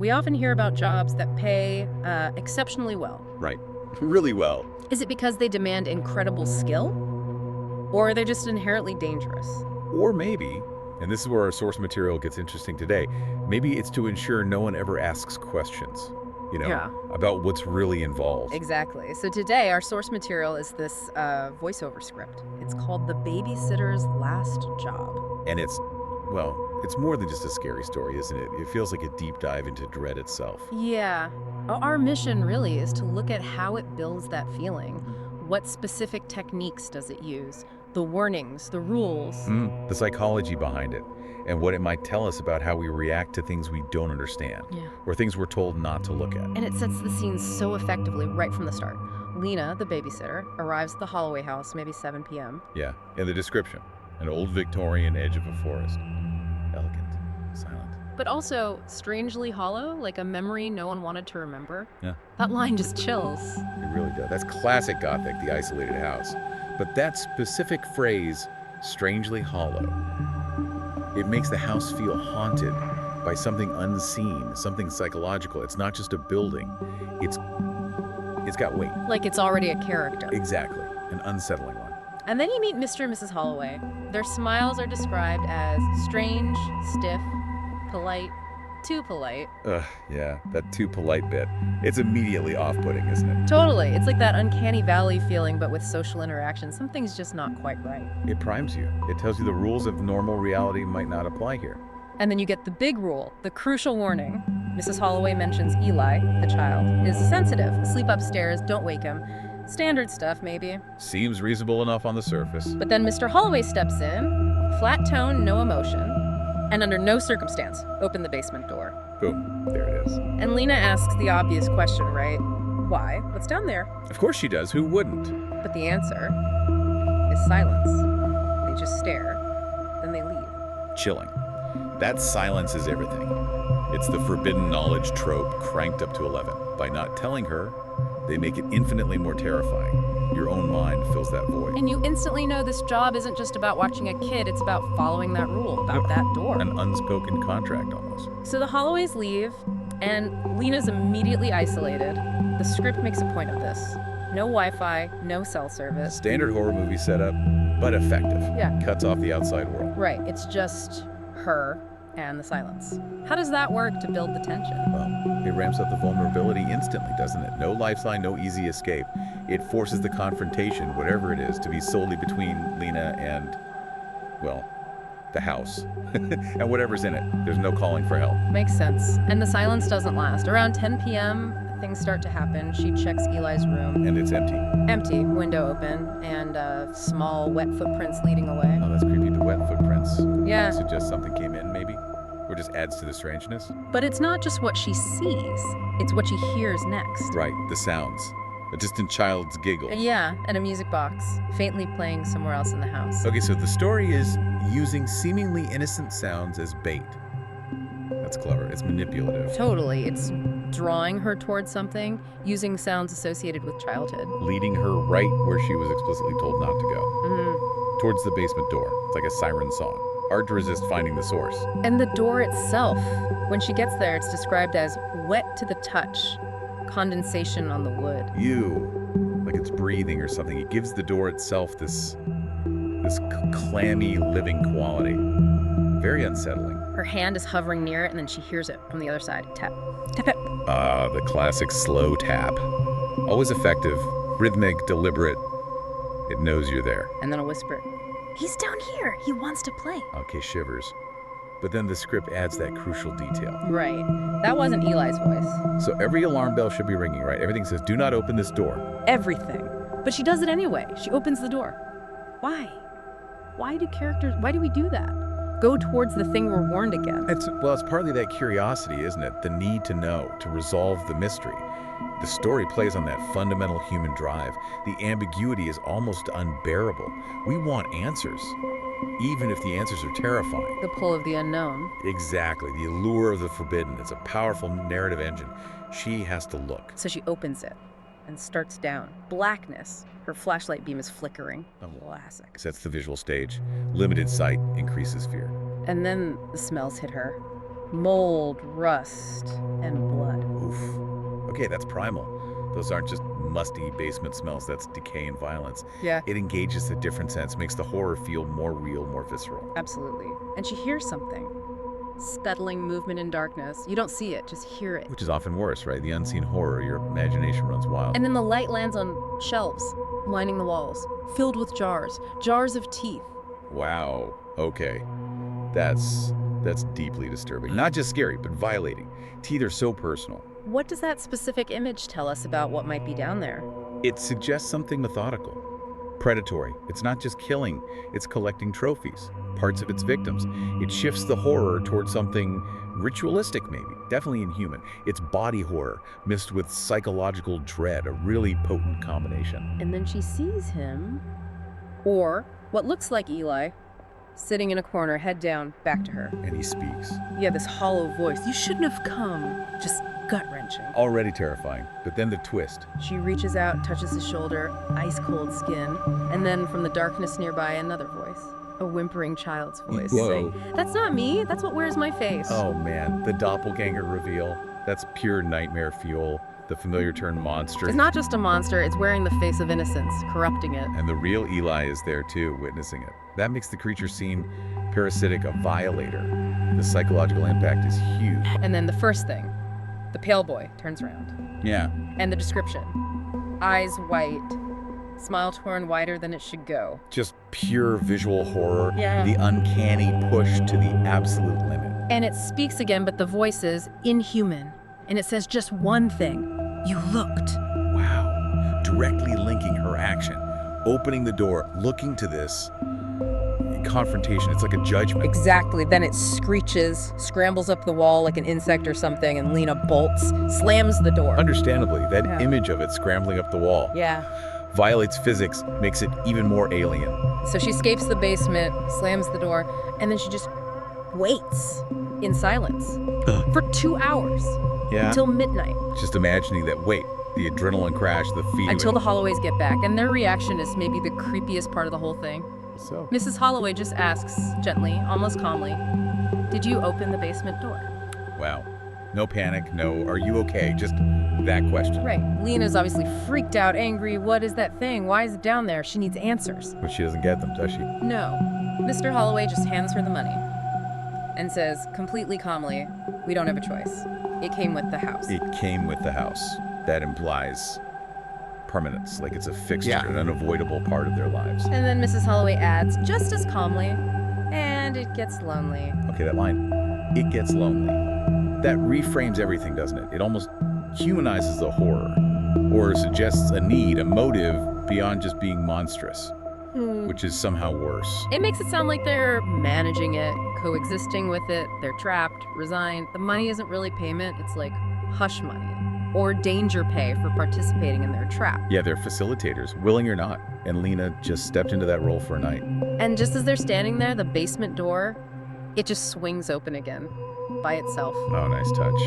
We often hear about jobs that pay exceptionally well. Right. Really well. Is it because they demand incredible skill? Or are they just inherently dangerous? Or maybe, and this is where our source material gets interesting today, maybe it's to ensure no one ever asks questions, Yeah. about what's really involved. Exactly. So today, our source material is this voiceover script. It's called The Babysitter's Last Job. And it's more than just a scary story, isn't it? It feels like a deep dive into dread itself. Yeah. Our mission really is to look at how it builds that feeling. What specific techniques does it use? The warnings, the rules. The psychology behind it, and what it might tell us about how we react to things we don't understand, Yeah. or things we're told not to look at. And it sets the scene so effectively right from the start. Lena, the babysitter, arrives at the Holloway house maybe 7 p.m. Yeah, in the description, an old Victorian edge of a forest. Elegant, silent. But also strangely hollow, like a memory no one wanted to remember. Yeah. That line just chills. It really does. That's classic Gothic, the isolated house. But that specific phrase, strangely hollow, it makes the house feel haunted by something unseen, something psychological. It's not just a building. It's got weight. Like it's already a character. Exactly. An unsettling one. And then you meet Mr. and Mrs. Holloway. Their smiles are described as strange, stiff, polite, too polite. Yeah, that too polite bit. It's immediately off-putting, isn't it? Totally. It's like that uncanny valley feeling, but with social interaction. Something's just not quite right. It primes you. It tells you the rules of normal reality might not apply here. And then you get the big rule, the crucial warning. Mrs. Holloway mentions Eli, the child, is sensitive, asleep upstairs, don't wake him. Standard stuff, maybe. Seems reasonable enough on the surface. But then Mr. Holloway steps in, flat tone, no emotion, and under no circumstance, open the basement door. Boom, there it is. And Lena asks the obvious question, right? Why? What's down there? Of course she does. Who wouldn't? But the answer is silence. They just stare, then they leave. Chilling. That silence is everything. It's the forbidden knowledge trope cranked up to 11. By not telling her, they make it infinitely more terrifying. Your own mind fills that void. And you instantly know this job isn't just about watching a kid, it's about following that rule, about that door. An unspoken contract, almost. So the Holloways leave, and Lena's immediately isolated. The script makes a point of this. No Wi-Fi, no cell service. Standard horror movie setup, but effective. Yeah. Cuts off the outside world. Right, it's just her and the silence. How does that work to build the tension? Well, it ramps up the vulnerability instantly, doesn't it? No lifeline, no easy escape. It forces the confrontation, whatever it is, to be solely between Lena and, well, the house. And whatever's in it. There's no calling for help. Makes sense. And the silence doesn't last. Around 10 p.m., things start to happen. She checks Eli's room. And it's empty. Empty, window open, and small wet footprints leading away. Oh, that's creepy. The wet footprints. Yeah. Suggests something came in, maybe? Or just adds to the strangeness? But it's not just what she sees, it's what she hears next. Right, the sounds. A distant child's giggle. Yeah, and a music box, faintly playing somewhere else in the house. Okay, so the story is using seemingly innocent sounds as bait. That's clever. It's manipulative. Totally. It's drawing her towards something, using sounds associated with childhood. Leading her right where she was explicitly told not to go. Towards the basement door. It's like a siren song. Hard to resist finding the source. And the door itself, when she gets there, it's described as wet to the touch, condensation on the wood. Ew. Like it's breathing or something. It gives the door itself this clammy, living quality. Very unsettling. Her hand is hovering near it, and then she hears it from the other side. Tap. Tap, tap. The classic slow tap. Always effective, rhythmic, deliberate. It knows you're there. And then a whisper. He's down here. He wants to play. Okay, shivers. But then the script adds that crucial detail. Right. That wasn't Eli's voice. So every alarm bell should be ringing, right? Everything says, do not open this door. Everything. But she does it anyway. She opens the door. Why? Why do we do that? Go towards the thing we're warned against. It's partly that curiosity, isn't it? The need to know, to resolve the mystery. The story plays on that fundamental human drive. The ambiguity is almost unbearable. We want answers, even if the answers are terrifying. The pull of the unknown. Exactly. The allure of the forbidden. It's a powerful narrative engine. She has to look. So she opens it and starts down. Blackness. Her flashlight beam is flickering. Classic. Sets the visual stage. Limited sight increases fear. And then the smells hit her. Mold, rust, and blood. Oof. Okay, that's primal. Those aren't just musty basement smells, that's decay and violence. Yeah, It engages a different sense, makes the horror feel more real, more visceral. absolutely. And she hears something. Scuttling movement in darkness. You don't see it, just hear it. Which is often worse, right? The unseen horror, your imagination runs wild. And then the light lands on shelves, lining the walls, filled with jars of teeth. Wow. Okay. That's deeply disturbing. Not just scary, but violating. Teeth are so personal. What does that specific image tell us about what might be down there? It suggests something methodical, predatory. It's not just killing, it's collecting trophies, parts of its victims. It shifts the horror towards something ritualistic, maybe, definitely inhuman. It's body horror mixed with psychological dread, a really potent combination. And then she sees him, or what looks like Eli, sitting in a corner, head down, back to her. And he speaks. Yeah, this hollow voice. You shouldn't have come. Just gut-wrenching. Already terrifying, but then the twist. She reaches out, touches his shoulder, ice-cold skin, and then from the darkness nearby, another voice. A whimpering child's voice Whoa. saying, "That's not me. That's what wears my face." Oh man, the doppelganger reveal. That's pure nightmare fuel. The familiar term monster. It's not just a monster, it's wearing the face of innocence, corrupting it. And the real Eli is there too, witnessing it. That makes the creature seem parasitic, a violator. The psychological impact is huge. And then the first thing, the pale boy turns around. Yeah. And the description, eyes white, smile torn wider than it should go. Just pure visual horror. Yeah. The uncanny push to the absolute limit. And it speaks again, but the voice is inhuman. And it says just one thing, you looked. Wow. Directly linking her action. Opening the door, looking to this confrontation. It's like a judgment. Exactly. Then it screeches, scrambles up the wall like an insect or something, and Lena bolts, slams the door. Understandably, that Yeah. image of it scrambling up the wall Yeah. violates physics, makes it even more alien. So she escapes the basement, slams the door, and then she just waits in silence for 2 hours Yeah. until midnight, Just imagining that, wait, the adrenaline crash, the feeling. until the Holloways get back. And their reaction is maybe the creepiest part of the whole thing. So, Mrs. Holloway just asks, gently, almost calmly, "Did you open the basement door?" wow. No panic, no, are you okay? Just that question. Right. Lena's obviously freaked out, angry. What is that thing? Why is it down there? She needs answers. But she doesn't get them, does she? No. Mr. Holloway just hands her the money and says, completely calmly, "We don't have a choice. It came with the house." It came with the house. That implies permanence, like it's a fixture, Yeah. an unavoidable part of their lives. And then Mrs. Holloway adds, just as calmly, "And it gets lonely." Okay, that line, it gets lonely. That reframes everything, doesn't it? It almost humanizes the horror, or suggests a need, a motive beyond just being monstrous, which is somehow worse. It makes it sound like they're managing it, coexisting with it, they're trapped, resigned. The money isn't really payment, it's like hush money or danger pay for participating in their trap. Yeah, they're facilitators, willing or not. And Lena just stepped into that role for a night. And just as they're standing there, the basement door, it just swings open again by itself. Oh, nice touch.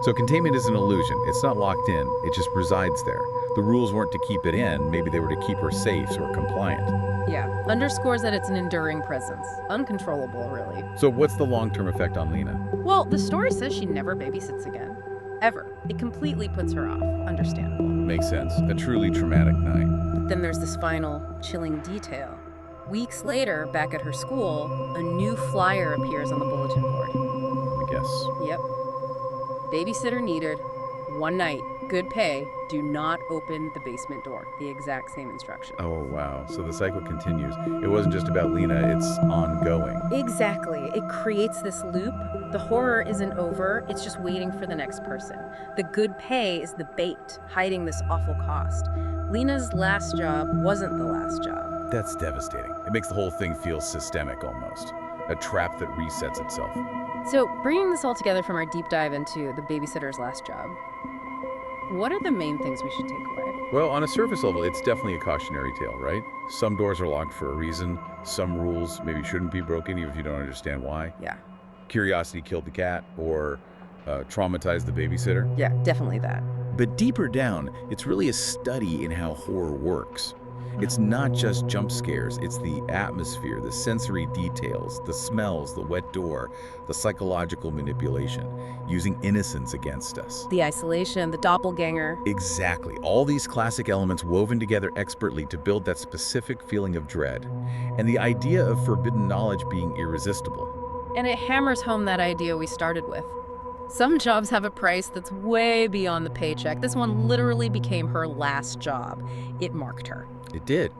So containment is an illusion. It's not locked in. It just resides there. The rules weren't to keep it in. Maybe they were to keep her safe or compliant. Yeah, underscores that it's an enduring presence. Uncontrollable, really. So what's the long-term effect on Lena? Well, the story says she never babysits again. Ever. It completely puts her off. Understandable. Makes sense. A truly traumatic night. But then there's this final, chilling detail. Weeks later, back at her school, a new flyer appears on the bulletin board. I guess. Yep. Babysitter needed. One night. Good pay. Do not open the basement door. The exact same instruction. Oh, wow. So the cycle continues. It wasn't just about Lena. It's ongoing. Exactly. It creates this loop. The horror isn't over. It's just waiting for the next person. The good pay is the bait, hiding this awful cost. Lena's last job wasn't the last job. That's devastating. It makes the whole thing feel systemic almost. A trap that resets itself. So, bringing this all together from our deep dive into the babysitter's last job, what are the main things we should take away? Well, on a surface level, it's definitely a cautionary tale, right? Some doors are locked for a reason. Some rules maybe shouldn't be broken, even if you don't understand why. Yeah. Curiosity killed the cat, or traumatized the babysitter. Yeah, definitely that. But deeper down, it's really a study in how horror works. It's not just jump scares, it's the atmosphere, the sensory details, the smells, the wet door, the psychological manipulation, using innocence against us. The isolation, the doppelganger. Exactly. All these classic elements woven together expertly to build that specific feeling of dread, and the idea of forbidden knowledge being irresistible. And it hammers home that idea we started with. Some jobs have a price that's way beyond the paycheck. This one literally became her last job. It marked her. It did.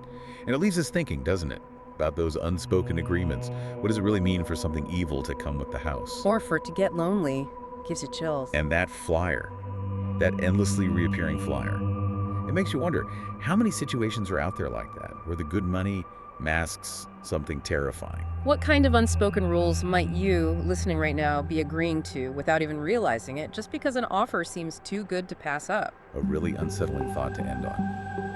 And it leaves us thinking, doesn't it? About those unspoken agreements. What does it really mean for something evil to come with the house? Or for it to get lonely. Gives you chills. And that flyer, that endlessly reappearing flyer, it makes you wonder, how many situations are out there like that, where the good money masks something terrifying? What kind of unspoken rules might you, listening right now, be agreeing to without even realizing it, just because an offer seems too good to pass up? A really unsettling thought to end on.